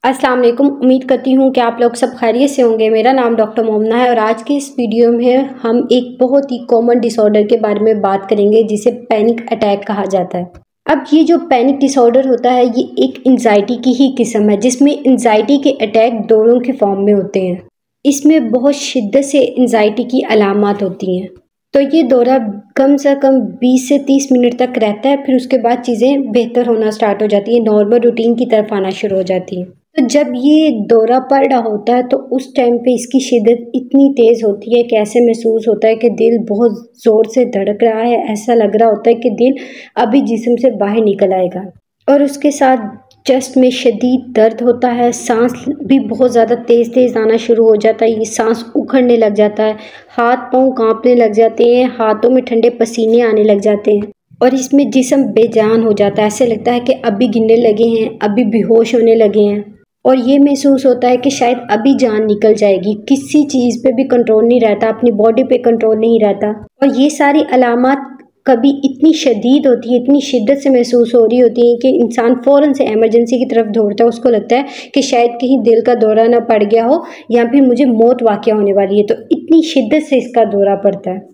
अस्सलाम वालेकुम। उम्मीद करती हूँ कि आप लोग सब खैरियत से होंगे। मेरा नाम डॉक्टर मोमना है और आज की इस वीडियो में हम एक बहुत ही कॉमन डिसऑर्डर के बारे में बात करेंगे जिसे पैनिक अटैक कहा जाता है। अब ये जो पैनिक डिसऑर्डर होता है ये एक एंजाइटी की ही किस्म है जिसमें एंजाइटी के अटैक दोनों के फॉर्म में होते हैं। इसमें बहुत शिद्दत से एंजाइटी की अलामत होती हैं। तो ये दौरा कम से कम 20 से 30 मिनट तक रहता है, फिर उसके बाद चीज़ें बेहतर होना स्टार्ट हो जाती है, नॉर्मल रूटीन की तरफ आना शुरू हो जाती है। तो जब ये दौरा पड़ रहा होता है तो उस टाइम पे इसकी शिद्दत इतनी तेज़ होती है कि ऐसे महसूस होता है कि दिल बहुत ज़ोर से धड़क रहा है। ऐसा लग रहा होता है कि दिल अभी जिस्म से बाहर निकल आएगा और उसके साथ चेस्ट में शदीद दर्द होता है। सांस भी बहुत ज़्यादा तेज़ तेज़ आना शुरू हो जाता है, ये सांस उखड़ने लग जाता है, हाथ पाँव कांपने लग जाते हैं, हाथों में ठंडे पसीने आने लग जाते हैं और इसमें जिस्म बेजान हो जाता है। ऐसे लगता है कि अभी गिरने लगे हैं, अभी बेहोश होने लगे हैं और ये महसूस होता है कि शायद अभी जान निकल जाएगी। किसी चीज़ पे भी कंट्रोल नहीं रहता, अपनी बॉडी पे कंट्रोल नहीं रहता और ये सारी अलामत कभी इतनी शदीद होती है, इतनी शिद्दत से महसूस हो रही होती है कि इंसान फ़ौरन से इमरजेंसी की तरफ दौड़ता है। उसको लगता है कि शायद कहीं दिल का दौरा ना पड़ गया हो या फिर मुझे मौत वाक़या होने वाली है। तो इतनी शिद्दत से इसका दौरा पड़ता है।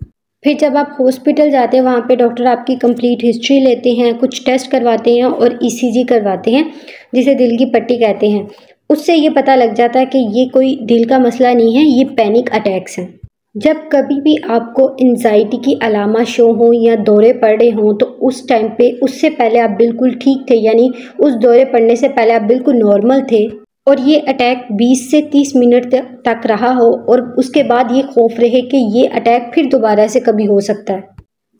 फिर जब आप हॉस्पिटल जाते हैं वहाँ पे डॉक्टर आपकी कंप्लीट हिस्ट्री लेते हैं, कुछ टेस्ट करवाते हैं और ईसीजी करवाते हैं जिसे दिल की पट्टी कहते हैं। उससे ये पता लग जाता है कि ये कोई दिल का मसला नहीं है, ये पैनिक अटैक्स हैं। जब कभी भी आपको एंजाइटी की अलामत शो हो या दौरे पड़ रहे हों तो उस टाइम पे उससे पहले आप बिल्कुल ठीक थे, यानी उस दौरे पड़ने से पहले आप बिल्कुल नॉर्मल थे और ये अटैक 20 से 30 मिनट तक रहा हो और उसके बाद ये खौफ रहे कि ये अटैक फिर दोबारा से कभी हो सकता है।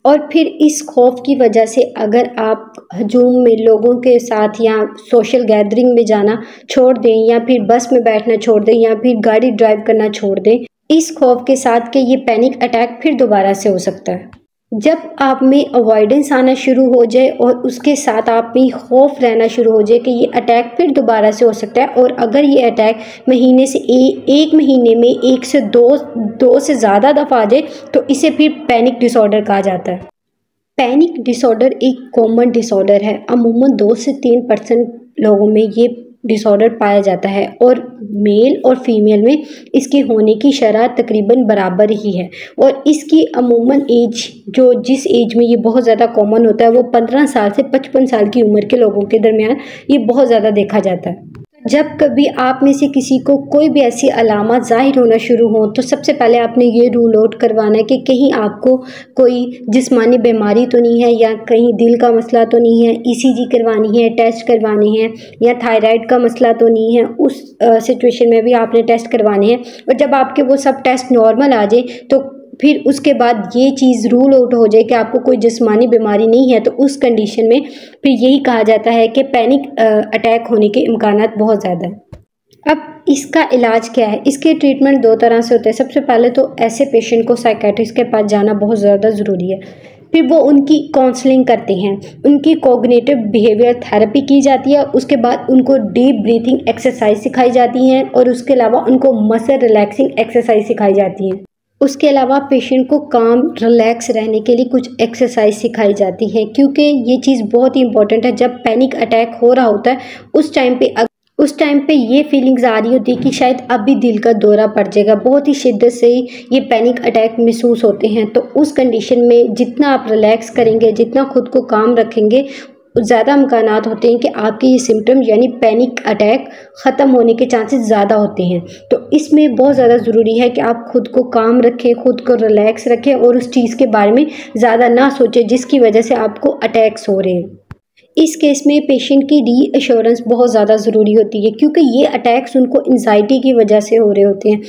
और फिर इस खौफ की वजह से अगर आप हजूम में लोगों के साथ या सोशल गैदरिंग में जाना छोड़ दें या फिर बस में बैठना छोड़ दें या फिर गाड़ी ड्राइव करना छोड़ दें, इस खौफ के साथ कि ये पैनिक अटैक फिर दोबारा से हो सकता है। जब आप में अवॉइडेंस आना शुरू हो जाए और उसके साथ आप में खौफ रहना शुरू हो जाए कि ये अटैक फिर दोबारा से हो सकता है और अगर ये अटैक महीने से एक महीने में 1 से 2 से ज़्यादा दफ़ा आ जाए तो इसे फिर पैनिक डिसऑर्डर कहा जाता है। पैनिक डिसऑर्डर एक कॉमन डिसऑर्डर है। अमूमन 2 से 3% लोगों में ये डिसऑर्डर पाया जाता है और मेल और फीमेल में इसके होने की शरह तकरीबन बराबर ही है और इसकी अमूमन एज जिस एज में ये बहुत ज़्यादा कॉमन होता है वो 15 साल से 55 साल की उम्र के लोगों के दरमियान ये बहुत ज़्यादा देखा जाता है। जब कभी आप में से किसी को कोई भी ऐसी अलामत ज़ाहिर होना शुरू हो तो सबसे पहले आपने ये रूल आउट करवाना है कि कहीं आपको कोई जिस्मानी बीमारी तो नहीं है या कहीं दिल का मसला तो नहीं है, ईसीजी करवानी है, टेस्ट करवाने हैं या थायराइड का मसला तो नहीं है। उस सिचुएशन में भी आपने टेस्ट करवाने हैं और जब आपके वो सब टेस्ट नॉर्मल आ जाए तो फिर उसके बाद ये चीज़ रूल आउट हो जाए कि आपको कोई जिस्मानी बीमारी नहीं है तो उस कंडीशन में फिर यही कहा जाता है कि पैनिक अटैक होने के इम्कानात बहुत ज़्यादा हैं। अब इसका इलाज क्या है? इसके ट्रीटमेंट 2 तरह से होते हैं। सबसे पहले तो ऐसे पेशेंट को साइकेट्रिस्ट के पास जाना बहुत ज़्यादा ज़रूरी है। फिर वो उनकी काउंसलिंग करते हैं, उनकी कॉग्निटिव बिहेवियर थेरेपी की जाती है, उसके बाद उनको डीप ब्रीथिंग एक्सरसाइज सिखाई जाती हैं और उसके अलावा उनको मसल रिलैक्सिंग एक्सरसाइज सिखाई जाती हैं। उसके अलावा पेशेंट को काम रिलैक्स रहने के लिए कुछ एक्सरसाइज सिखाई जाती हैं क्योंकि ये चीज़ बहुत ही इंपॉर्टेंट है। जब पैनिक अटैक हो रहा होता है उस टाइम पे ये फीलिंग्स आ रही होती है कि शायद अभी दिल का दौरा पड़ जाएगा, बहुत ही शिद्दत से ये पैनिक अटैक महसूस होते हैं। तो उस कंडीशन में जितना आप रिलैक्स करेंगे, जितना खुद को काम रखेंगे, ज़्यादा इम्कानात होते हैं कि आपके ये सिम्टम यानी पैनिक अटैक ख़त्म होने के चांसेस ज़्यादा होते हैं। तो इसमें बहुत ज़्यादा ज़रूरी है कि आप खुद को काम रखें, खुद को रिलैक्स रखें और उस चीज़ के बारे में ज़्यादा ना सोचें जिसकी वजह से आपको अटैक्स हो रहे हैं। इस केस में पेशेंट की रीअश्योरेंस बहुत ज़्यादा ज़रूरी होती है क्योंकि ये अटैक्स उनको एंजाइटी की वजह से हो रहे होते हैं।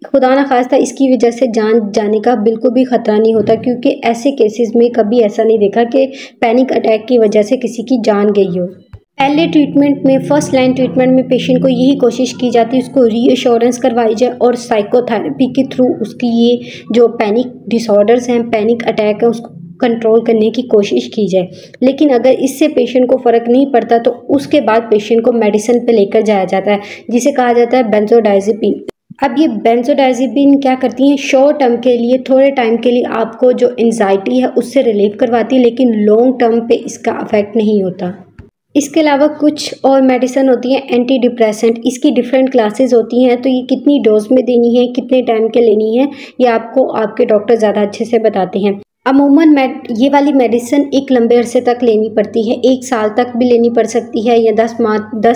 खुदा न खास्ता इसकी वजह से जान जाने का बिल्कुल भी ख़तरा नहीं होता क्योंकि ऐसे केसेस में कभी ऐसा नहीं देखा कि पैनिक अटैक की वजह से किसी की जान गई हो। पहले ट्रीटमेंट में, फर्स्ट लाइन ट्रीटमेंट में पेशेंट को यही कोशिश की जाती है उसको रीअश्योरेंस करवाई जाए और साइकोथेरेपी के थ्रू उसकी ये जो पैनिक डिसऑर्डर्स हैं, पैनिक अटैक है, उसको कंट्रोल करने की कोशिश की जाए। लेकिन अगर इससे पेशेंट को फ़र्क नहीं पड़ता तो उसके बाद पेशेंट को मेडिसिन पे लेकर जाया जाता है जिसे कहा जाता है बेंजोडाइज़ेपिन। अब ये बेंजोडाइज़ेपिन क्या करती हैं, शॉर्ट टर्म के लिए, थोड़े टाइम के लिए आपको जो एंजाइटी है उससे रिलीव करवाती है लेकिन लॉन्ग टर्म पे इसका अफेक्ट नहीं होता। इसके अलावा कुछ और मेडिसिन होती हैं एंटी डिप्रेसेंट, इसकी डिफरेंट क्लासेस होती हैं, तो ये कितनी डोज में देनी है, कितने टाइम के लेनी है, ये आपको आपके डॉक्टर ज़्यादा अच्छे से बताते हैं। अमूमन ये वाली मेडिसिन एक लंबे अरसे तक लेनी पड़ती है, 1 साल तक भी लेनी पड़ सकती है या 10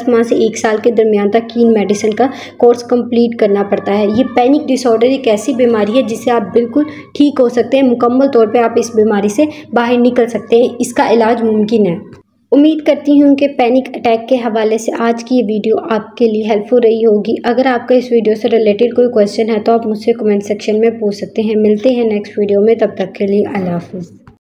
माह से 1 साल के दरमियान तक की इन मेडिसिन का कोर्स कंप्लीट करना पड़ता है। ये पैनिक डिसऑर्डर एक ऐसी बीमारी है जिससे आप बिल्कुल ठीक हो सकते हैं, मुकम्मल तौर पे आप इस बीमारी से बाहर निकल सकते हैं, इसका इलाज मुमकिन है। उम्मीद करती हूँ कि पैनिक अटैक के हवाले से आज की ये वीडियो आपके लिए हेल्पफुल रही होगी। अगर आपका इस वीडियो से रिलेटेड कोई क्वेश्चन है तो आप मुझसे कमेंट सेक्शन में पूछ सकते हैं। मिलते हैं नेक्स्ट वीडियो में, तब तक के लिए अल्लाह हाफ़िज़।